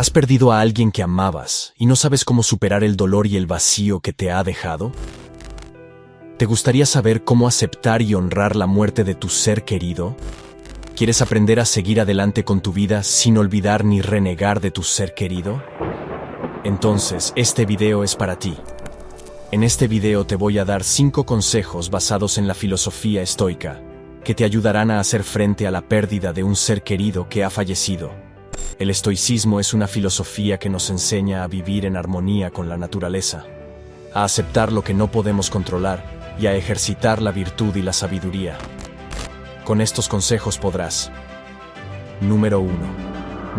¿Has perdido a alguien que amabas y no sabes cómo superar el dolor y el vacío que te ha dejado? ¿Te gustaría saber cómo aceptar y honrar la muerte de tu ser querido? ¿Quieres aprender a seguir adelante con tu vida sin olvidar ni renegar de tu ser querido? Entonces, este video es para ti. En este video te voy a dar 5 consejos basados en la filosofía estoica que te ayudarán a hacer frente a la pérdida de un ser querido que ha fallecido. El estoicismo es una filosofía que nos enseña a vivir en armonía con la naturaleza, a aceptar lo que no podemos controlar y a ejercitar la virtud y la sabiduría. Con estos consejos podrás: Número 1.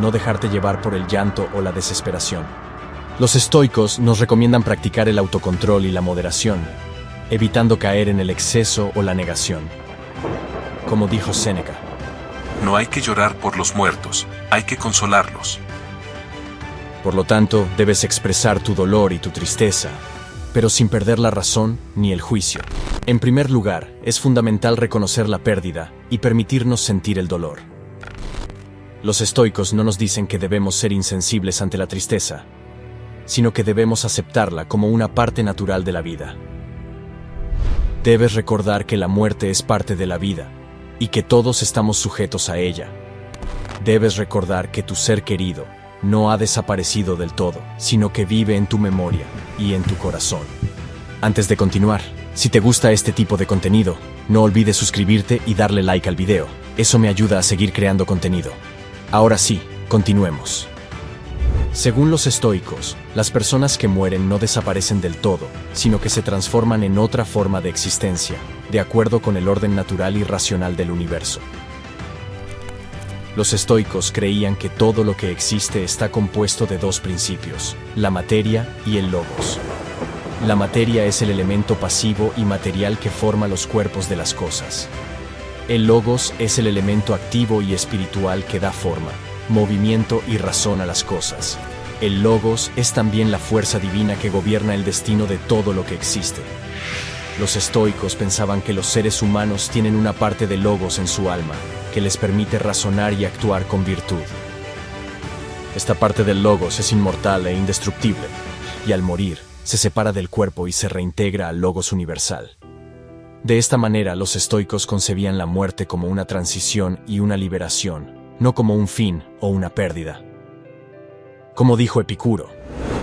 No dejarte llevar por el llanto o la desesperación. Los estoicos nos recomiendan practicar el autocontrol y la moderación, evitando caer en el exceso o la negación. Como dijo Séneca, no hay que llorar por los muertos, hay que consolarlos. Por lo tanto, debes expresar tu dolor y tu tristeza, pero sin perder la razón ni el juicio. En primer lugar, es fundamental reconocer la pérdida y permitirnos sentir el dolor. Los estoicos no nos dicen que debemos ser insensibles ante la tristeza, sino que debemos aceptarla como una parte natural de la vida. Debes recordar que la muerte es parte de la vida y que todos estamos sujetos a ella. Debes recordar que tu ser querido no ha desaparecido del todo, sino que vive en tu memoria y en tu corazón. Antes de continuar, si te gusta este tipo de contenido, no olvides suscribirte y darle like al video. Eso me ayuda a seguir creando contenido. Ahora sí, continuemos. Según los estoicos, las personas que mueren no desaparecen del todo, sino que se transforman en otra forma de existencia, de acuerdo con el orden natural y racional del universo. Los estoicos creían que todo lo que existe está compuesto de 2 principios, la materia y el logos. La materia es el elemento pasivo y material que forma los cuerpos de las cosas. El logos es el elemento activo y espiritual que da forma, movimiento y razón a las cosas. El logos es también la fuerza divina que gobierna el destino de todo lo que existe. Los estoicos pensaban que los seres humanos tienen una parte de logos en su alma, que les permite razonar y actuar con virtud. Esta parte del logos es inmortal e indestructible, y al morir, se separa del cuerpo y se reintegra al logos universal. De esta manera, los estoicos concebían la muerte como una transición y una liberación, no como un fin o una pérdida. Como dijo Epicuro,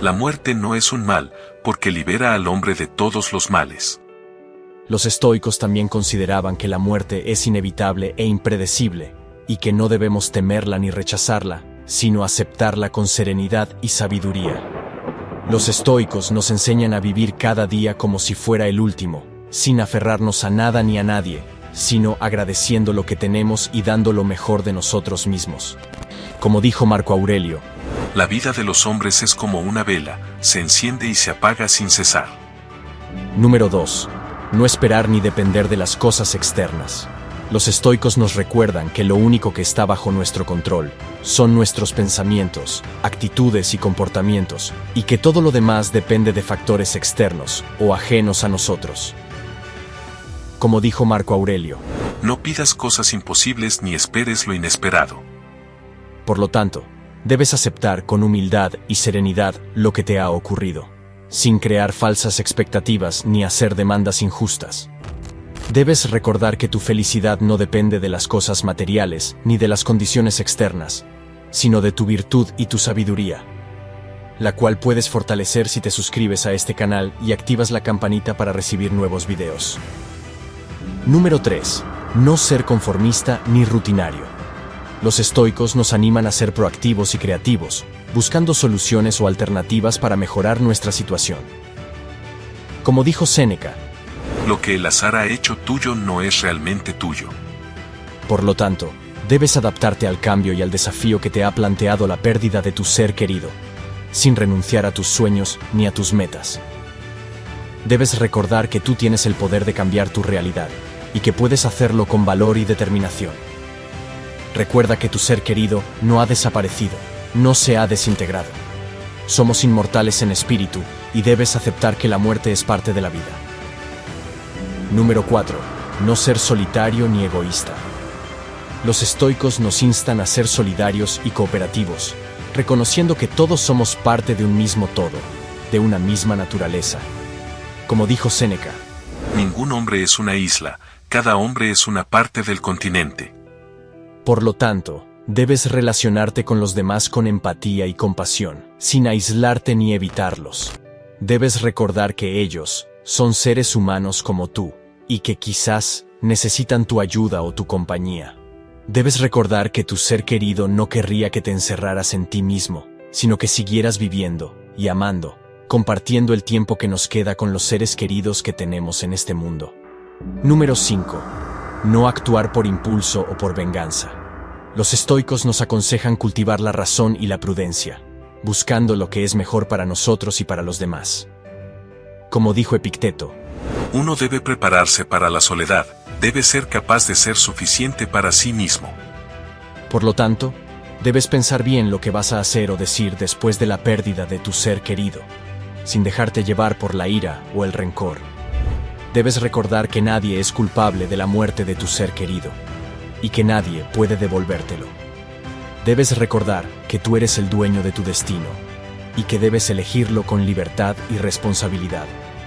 la muerte no es un mal, porque libera al hombre de todos los males. Los estoicos también consideraban que la muerte es inevitable e impredecible, y que no debemos temerla ni rechazarla, sino aceptarla con serenidad y sabiduría. Los estoicos nos enseñan a vivir cada día como si fuera el último, sin aferrarnos a nada ni a nadie, sino agradeciendo lo que tenemos y dando lo mejor de nosotros mismos. Como dijo Marco Aurelio, la vida de los hombres es como una vela, se enciende y se apaga sin cesar. Número 2. No esperar ni depender de las cosas externas. Los estoicos nos recuerdan que lo único que está bajo nuestro control son nuestros pensamientos, actitudes y comportamientos, y que todo lo demás depende de factores externos o ajenos a nosotros. Como dijo Marco Aurelio, no pidas cosas imposibles ni esperes lo inesperado. Por lo tanto, debes aceptar con humildad y serenidad lo que te ha ocurrido, sin crear falsas expectativas ni hacer demandas injustas. Debes recordar que tu felicidad no depende de las cosas materiales ni de las condiciones externas, sino de tu virtud y tu sabiduría, la cual puedes fortalecer si te suscribes a este canal y activas la campanita para recibir nuevos videos. Número 3. No ser conformista ni rutinario. Los estoicos nos animan a ser proactivos y creativos, buscando soluciones o alternativas para mejorar nuestra situación. Como dijo Séneca, lo que el azar ha hecho tuyo no es realmente tuyo. Por lo tanto, debes adaptarte al cambio y al desafío que te ha planteado la pérdida de tu ser querido, sin renunciar a tus sueños ni a tus metas. Debes recordar que tú tienes el poder de cambiar tu realidad y que puedes hacerlo con valor y determinación. Recuerda que tu ser querido no ha desaparecido, no se ha desintegrado. Somos inmortales en espíritu y debes aceptar que la muerte es parte de la vida. Número 4. No ser solitario ni egoísta. Los estoicos nos instan a ser solidarios y cooperativos, reconociendo que todos somos parte de un mismo todo, de una misma naturaleza. Como dijo Séneca, ningún hombre es una isla, cada hombre es una parte del continente. Por lo tanto, debes relacionarte con los demás con empatía y compasión, sin aislarte ni evitarlos. Debes recordar que ellos son seres humanos como tú, y que quizás necesitan tu ayuda o tu compañía. Debes recordar que tu ser querido no querría que te encerraras en ti mismo, sino que siguieras viviendo y amando, compartiendo el tiempo que nos queda con los seres queridos que tenemos en este mundo. Número 5. No actuar por impulso o por venganza. Los estoicos nos aconsejan cultivar la razón y la prudencia, buscando lo que es mejor para nosotros y para los demás. Como dijo Epicteto, uno debe prepararse para la soledad, debe ser capaz de ser suficiente para sí mismo. Por lo tanto, debes pensar bien lo que vas a hacer o decir después de la pérdida de tu ser querido, sin dejarte llevar por la ira o el rencor. Debes recordar que nadie es culpable de la muerte de tu ser querido, y que nadie puede devolvértelo. Debes recordar que tú eres el dueño de tu destino, y que debes elegirlo con libertad y responsabilidad.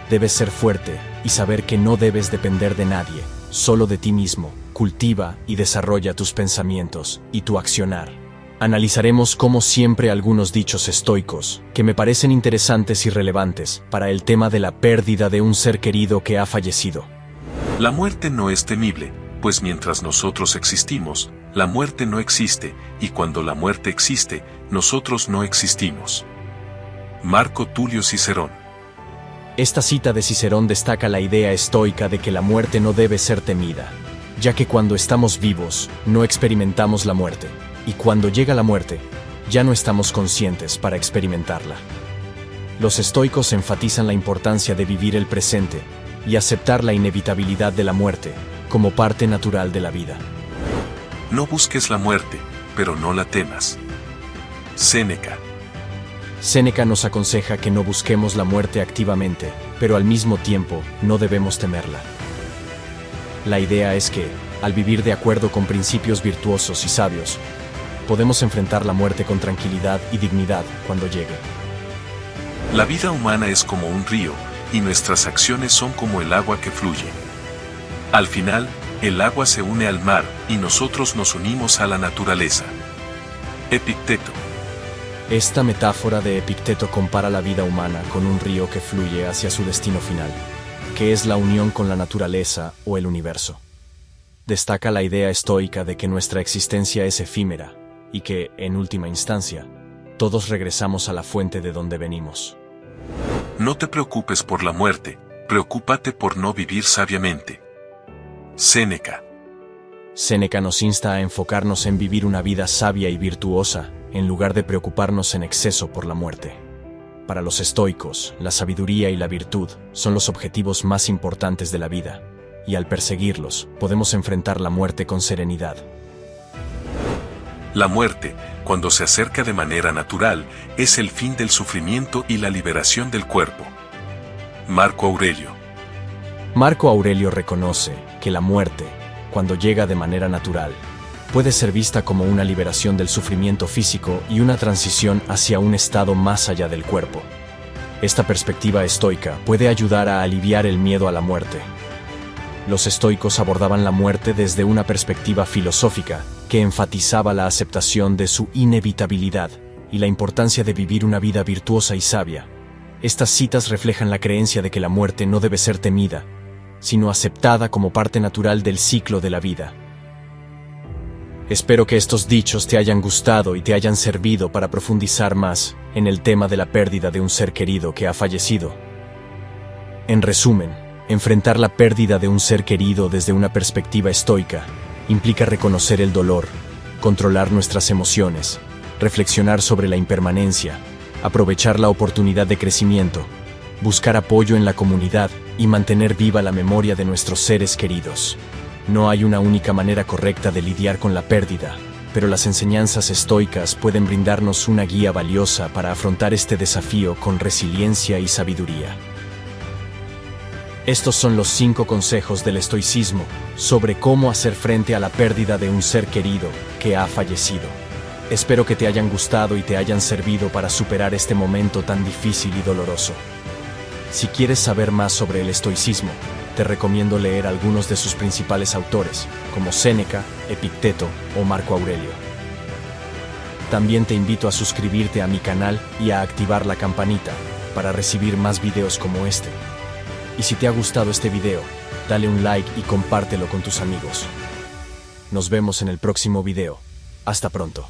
Debes ser fuerte y saber que no debes depender de nadie, solo de ti mismo. Cultiva y desarrolla tus pensamientos y tu accionar. Analizaremos como siempre algunos dichos estoicos que me parecen interesantes y relevantes para el tema de la pérdida de un ser querido que ha fallecido. La muerte no es temible, pues mientras nosotros existimos, la muerte no existe, y cuando la muerte existe, nosotros no existimos. Marco Tulio Cicerón. Esta cita de Cicerón destaca la idea estoica de que la muerte no debe ser temida, ya que cuando estamos vivos, no experimentamos la muerte, y cuando llega la muerte, ya no estamos conscientes para experimentarla. Los estoicos enfatizan la importancia de vivir el presente y aceptar la inevitabilidad de la muerte como parte natural de la vida. No busques la muerte, pero no la temas. Séneca. Séneca nos aconseja que no busquemos la muerte activamente, pero al mismo tiempo no debemos temerla. La idea es que, al vivir de acuerdo con principios virtuosos y sabios, podemos enfrentar la muerte con tranquilidad y dignidad cuando llegue. La vida humana es como un río, y nuestras acciones son como el agua que fluye. Al final, el agua se une al mar, y nosotros nos unimos a la naturaleza. Epicteto. Esta metáfora de Epicteto compara la vida humana con un río que fluye hacia su destino final, que es la unión con la naturaleza o el universo. Destaca la idea estoica de que nuestra existencia es efímera y que, en última instancia, todos regresamos a la fuente de donde venimos. No te preocupes por la muerte, preocúpate por no vivir sabiamente. Séneca. Séneca nos insta a enfocarnos en vivir una vida sabia y virtuosa, en lugar de preocuparnos en exceso por la muerte. Para los estoicos, la sabiduría y la virtud son los objetivos más importantes de la vida, y al perseguirlos, podemos enfrentar la muerte con serenidad. La muerte, cuando se acerca de manera natural, es el fin del sufrimiento y la liberación del cuerpo. Marco Aurelio. Marco Aurelio reconoce que la muerte, cuando llega de manera natural, puede ser vista como una liberación del sufrimiento físico y una transición hacia un estado más allá del cuerpo. Esta perspectiva estoica puede ayudar a aliviar el miedo a la muerte. Los estoicos abordaban la muerte desde una perspectiva filosófica que enfatizaba la aceptación de su inevitabilidad y la importancia de vivir una vida virtuosa y sabia. Estas citas reflejan la creencia de que la muerte no debe ser temida, sino aceptada como parte natural del ciclo de la vida. Espero que estos dichos te hayan gustado y te hayan servido para profundizar más en el tema de la pérdida de un ser querido que ha fallecido. En resumen, enfrentar la pérdida de un ser querido desde una perspectiva estoica implica reconocer el dolor, controlar nuestras emociones, reflexionar sobre la impermanencia, aprovechar la oportunidad de crecimiento, buscar apoyo en la comunidad y mantener viva la memoria de nuestros seres queridos. No hay una única manera correcta de lidiar con la pérdida, pero las enseñanzas estoicas pueden brindarnos una guía valiosa para afrontar este desafío con resiliencia y sabiduría. Estos son los 5 consejos del estoicismo sobre cómo hacer frente a la pérdida de un ser querido que ha fallecido. Espero que te hayan gustado y te hayan servido para superar este momento tan difícil y doloroso. Si quieres saber más sobre el estoicismo, te recomiendo leer algunos de sus principales autores, como Séneca, Epicteto o Marco Aurelio. También te invito a suscribirte a mi canal y a activar la campanita para recibir más videos como este. Y si te ha gustado este video, dale un like y compártelo con tus amigos. Nos vemos en el próximo video. Hasta pronto.